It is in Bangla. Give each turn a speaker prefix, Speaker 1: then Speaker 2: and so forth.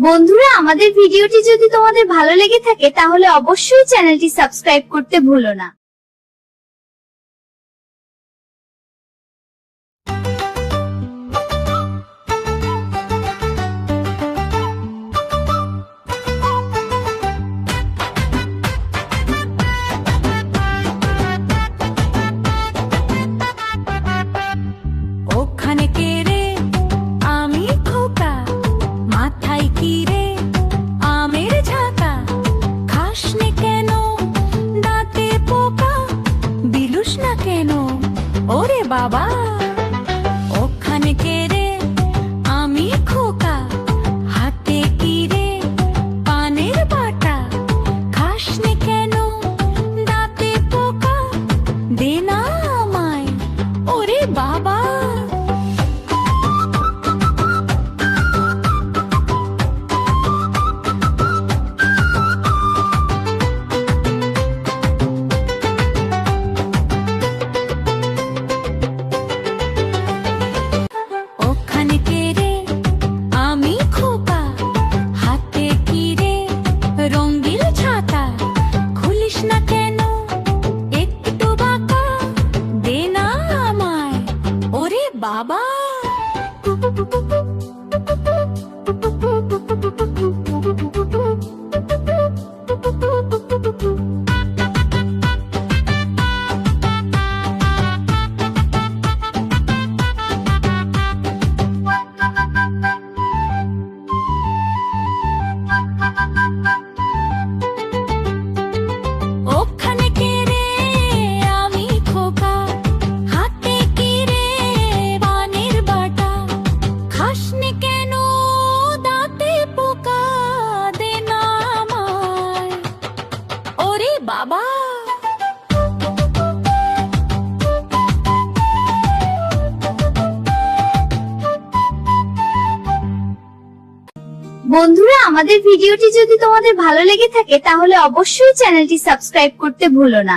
Speaker 1: বন্ধুরা, আমাদের ভিডিওটি যদি তোমাদের ভালো লেগে থাকে তাহলে অবশ্যই চ্যানেলটি সাবস্ক্রাইব করতে ভুলো না।
Speaker 2: ওখানে কে রে? আমি খোকা। মাথায় কি রে? আমের ঝাঁকা। খাসনে কেন? দাঁতে পোকা। বিলুস না কেন? ওরে বাবা! ওখানে কে রে? আমি খোকা। হাতে কি রে? পানের বাটা। খাসনে কেন? দাঁতে পোকা। দে না আমায়। ওরে বাবা! ওখানে কে রে? আমি খোকা। হাতে কি রে? রঙিন ছাতা। খুলিস না কেন? একটু বাঁকা। দে না আমায়। ওরে বাবা! ওখানে কে রে? আমি খোকা। হাতে কি রে? পানের বাটা। খাসনি কেন? দাঁতে পোকা। দে না আমায়। ওরে বাবা!
Speaker 1: বন্ধুরা, আমাদের ভিডিওটি যদি তোমাদের ভালো লেগে থাকে তাহলে অবশ্যই চ্যানেলটি সাবস্ক্রাইব করতে ভুলো না।